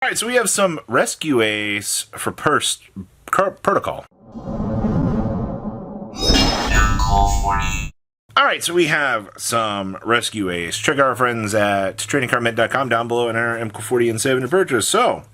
All right, so we have some Rescue Ace for Protocol. All right, so we have some Rescue Ace. Check out our friends at tradingcardmint.com down below and enter MCO40 and save to purchase. So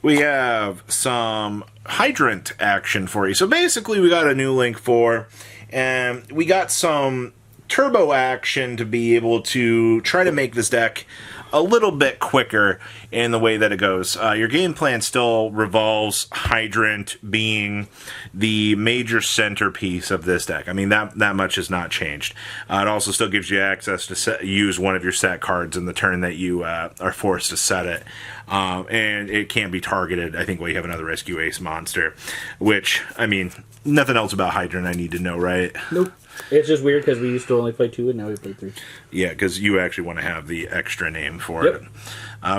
we have some Hydrant action for you. So basically, we got a new link for, and we got some turbo action to be able to try to make this deck a little bit quicker in the way that it goes. Your game plan still revolves Hydrant being the major centerpiece of this deck. I mean, that much has not changed. It also still gives you access to use one of your set cards in the turn that you are forced to set it. And it can't be targeted, I think, while you have another Rescue Ace monster. Which, I mean, nothing else about Hydrant I need to know, right? Nope. It's just weird because we used to only play 2 and now we play 3. Yeah, because you actually want to have the extra name for it.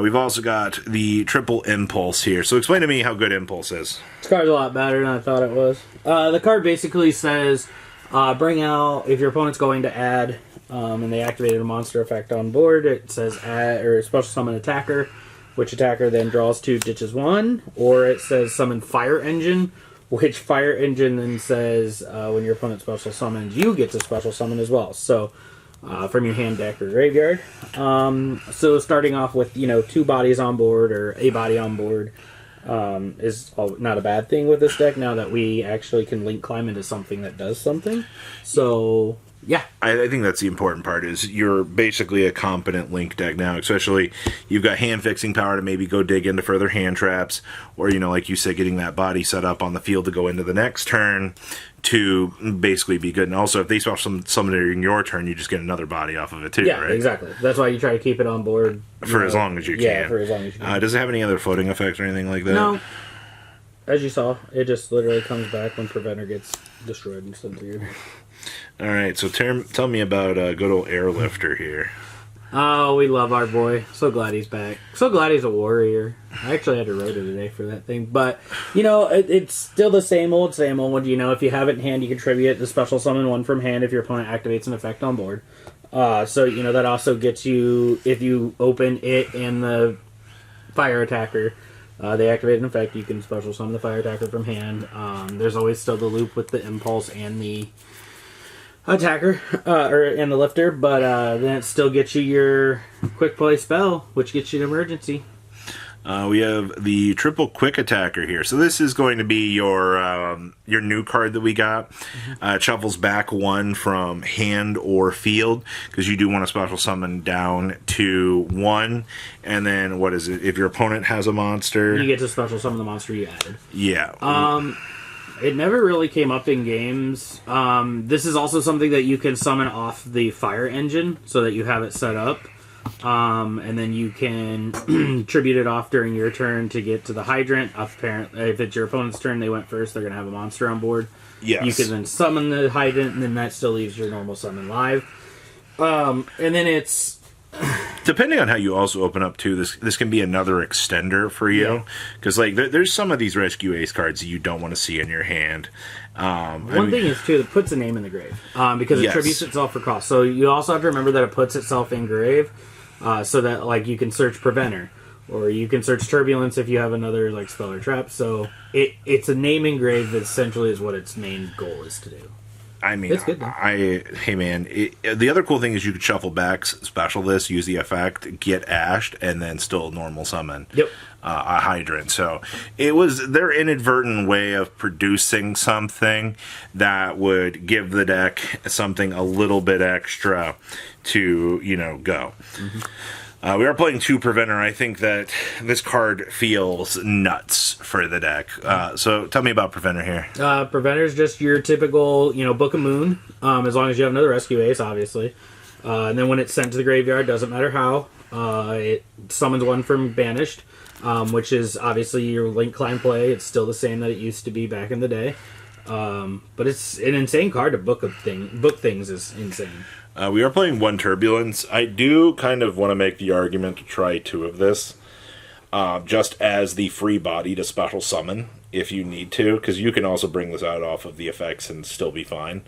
We've also got the triple Impulse here. So explain to me how good Impulse is. This card's a lot better than I thought it was. The card basically says, bring out, if your opponent's going to add, and they activated a monster effect on board, it says add, or special summon attacker, which attacker then draws 2, ditches 1, or it says summon Fire Engine, which Fire Engine then says when your opponent special summons, you get to special summon as well. So, from your hand, deck, or graveyard. So starting off with, 2 bodies on board, or a body on board, is not a bad thing with this deck now that we actually can link climb into something that does something. So, yeah. I think that's the important part, is you're basically a competent link deck now, especially you've got hand fixing power to maybe go dig into further hand traps, or, like you said, getting that body set up on the field to go into the next turn to basically be good. And also, if they special summon it in your turn, you just get another body off of it too, yeah, right? Exactly. That's why you try to keep it on board. For as long as you can. Yeah, for as long as you can. Does it have any other floating effects or anything like that? No. As you saw, it just literally comes back when Preventer gets destroyed and sent to you. All right, so tell me about good old Airlifter here. Oh, we love our boy. So glad he's back. So glad he's a warrior. I actually had to write it today for that thing. But, it's still the same old. If you have it in hand, you contribute the special summon 1 from hand if your opponent activates an effect on board. So, that also gets you, if you open it and the fire attacker, they activate an effect, you can special summon the fire attacker from hand. There's always still the loop with the impulse and the attacker, and the lifter, but then it still gets you your quick play spell, which gets you an emergency. We have the triple quick attacker here. So this is going to be your new card that we got. It shuffles back 1 from hand or field, because you do want to special summon down to 1. And then, what is it? If your opponent has a monster, you get to special summon the monster you added. Yeah. It never really came up in games. This is also something that you can summon off the Fire Engine, so that you have it set up. And then you can tribute it off during your turn to get to the Hydrant. Apparently, if it's your opponent's turn, they went first, they're going to have a monster on board. Yes. You can then summon the Hydrant, and then that still leaves your normal summon live. And then it's... Depending on how you also open up, too, this can be another extender for you. Because, there's some of these Rescue Ace cards that you don't want to see in your hand. One thing is, too, it puts a name in the grave. Because it tributes itself for cost. So you also have to remember that it puts itself in grave. So that, you can search Preventer. Or you can search Turbulence if you have another, spell or trap. So it's a name in grave that essentially is what its main goal is to do. I mean, it's good, the other cool thing is you could shuffle back, special this, use the effect, get ashed, and then still normal summon a Hydrant. So it was their inadvertent way of producing something that would give the deck something a little bit extra to, go. Mm-hmm. We are playing 2 Preventer. I think that this card feels nuts for the deck. So tell me about Preventer here. Preventer is just your typical, Book of Moon, as long as you have another Rescue Ace, obviously. And then when it's sent to the graveyard, doesn't matter how, it summons 1 from Banished, which is obviously your Link Climb play. It's still the same that it used to be back in the day. But it's an insane card to book things is insane. We are playing 1 Turbulence. I do kind of want to make the argument to try 2 of this, just as the free body to special summon, if you need to, because you can also bring this out off of the effects and still be fine.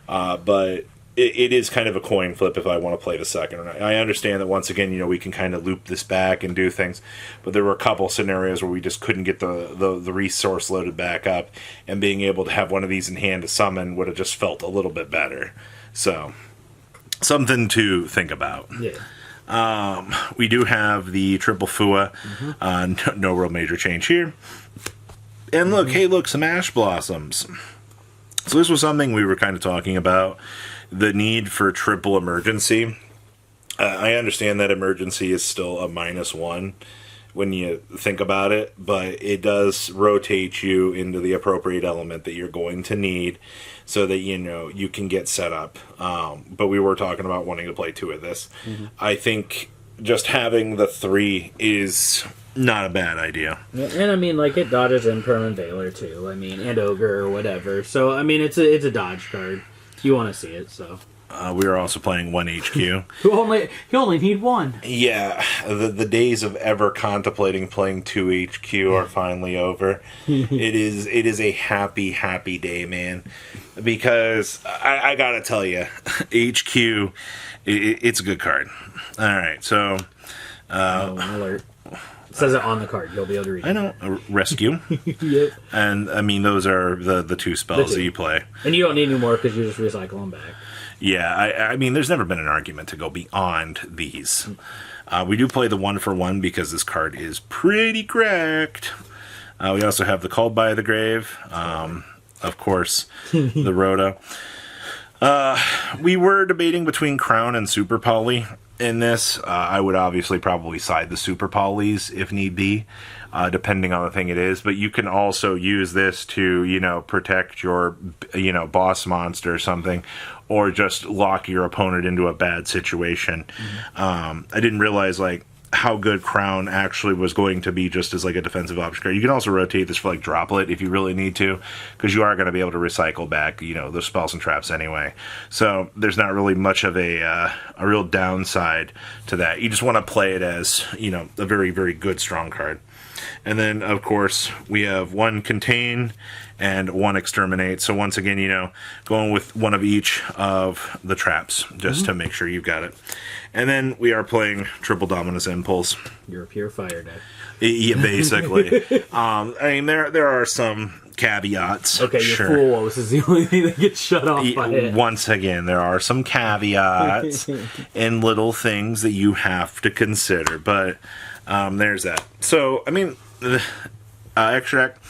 But it is kind of a coin flip if I want to play the second or not. I understand that once again, we can kind of loop this back and do things, but there were a couple scenarios where we just couldn't get the resource loaded back up, and being able to have one of these in hand to summon would have just felt a little bit better. So, something to think about. Yeah. We do have the triple Fua. No real major change here. And look, hey, look, some Ash Blossoms. So this was something we were kind of talking about. The need for triple emergency. I understand that emergency is still a -1 when you think about it, but it does rotate you into the appropriate element that you're going to need so that you can get set up. But we were talking about wanting to play 2 of this. I think just having the 3 is not a bad idea. And I mean, like, it dodges Impermanent Veiler too. I mean, and Ogre or whatever. So I mean, it's a dodge card. You want to see it, so. We are also playing 1 HQ. You only need 1. Yeah, the days of ever contemplating playing 2 HQ are finally over. It is a happy day, man. Because I gotta tell you, HQ, it's a good card. All right, so Alert. It says it on the card. You'll be able to read it. I know. Rescue. Yep. And, I mean, those are the 2 spells that you play. And you don't need any more because you just recycle them back. Yeah, I mean, there's never been an argument to go beyond these. We do play the 1-for-1 because this card is pretty cracked. We also have the Called by the Grave. Of course, the Rhoda. We were debating between Crown and Super Poly in this. I would obviously probably side the Super Polys if need be, depending on the thing it is. But you can also use this to, protect your, boss monster or something, or just lock your opponent into a bad situation. I didn't realize, how good Crown actually was going to be just as, a defensive option card. You can also rotate this for, Droplet if you really need to, because you are going to be able to recycle back, the spells and traps anyway. So there's not really much of a real downside to that. You just want to play it as, a very, very good, strong card. And then, of course, we have 1 Contain and 1 Exterminate. So once again, going with 1 of each of the traps, just to make sure you've got it. And then we are playing Triple Dominus Impulse. You're a pure fire deck. Yeah, basically. I mean, there are some caveats. Okay, your Fool Woes is the only thing that gets shut off by it. Once again, there are some caveats and little things that you have to consider. But there's that. So, I mean, Extract.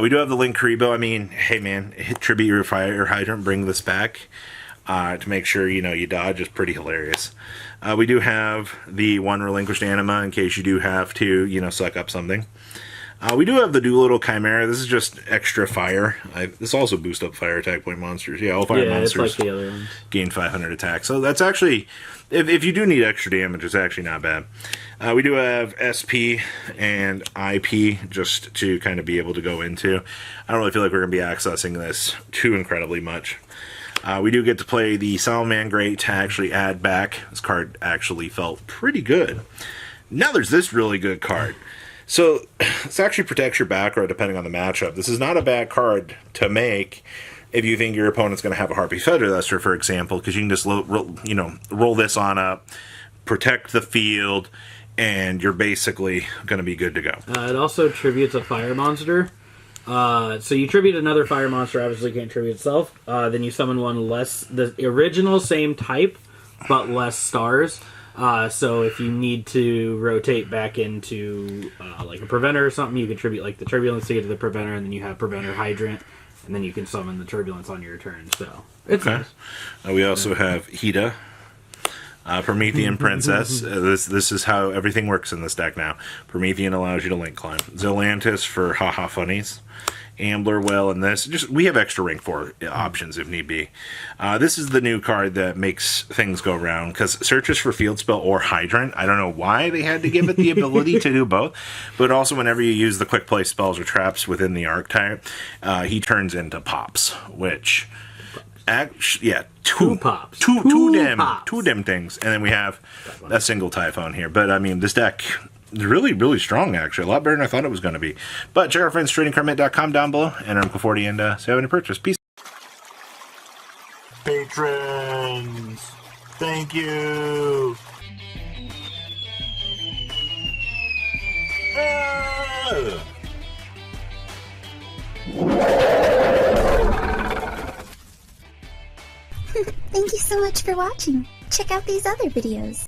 We do have the Link Karibo. I mean, hey man, hit Tribute your Fire Hydrant, bring this back to make sure you dodge is pretty hilarious. We do have the 1 Relinquished Anima in case you do have to, suck up something. We do have the Doolittle Chimera. This is just extra fire. This also boosts up fire attack point monsters. Yeah, all fire monsters it's like the other ones. Gain 500 attack. So that's actually, if you do need extra damage, it's actually not bad. We do have SP and IP just to kind of be able to go into. I don't really feel like we're going to be accessing this too incredibly much. We do get to play the Salamangreat to actually add back. This card actually felt pretty good. Now there's this really good card. So this actually protects your back row depending on the matchup. This is not a bad card to make if you think your opponent's going to have a Harpy Feather Duster, for example, because you can just roll this on up, protect the field, and you're basically going to be good to go. It also tributes a fire monster. So you tribute another fire monster, obviously can't tribute itself. Then you summon one less, the original same type, but less stars. So if you need to rotate back into like a Preventer or something, you can tribute like the Turbulence to get to the Preventer, and then you have Preventer Hydrant, and then you can summon the Turbulence on your turn. So it's nice. We also have Hida. Promethean Princess. This is how everything works in this deck now. Promethean allows you to link climb. Zelantis for haha funnies. Ambler Whale and this. We have extra rank 4 options if need be. This is the new card that makes things go round, because searches for Field Spell or Hydrant, I don't know why they had to give it the ability to do both, but also whenever you use the quick play spells or traps within the archetype, he turns into Pops, which... two pops. Two dem things. And then we have a single Typhon here. But, I mean, this deck is really, really strong, actually. A lot better than I thought it was going to be. But check out our friends, tradingcardmint.com down below. Enter MK40 and save any purchase. Peace. patrons. Thank you. Thank you so much for watching. Check out these other videos.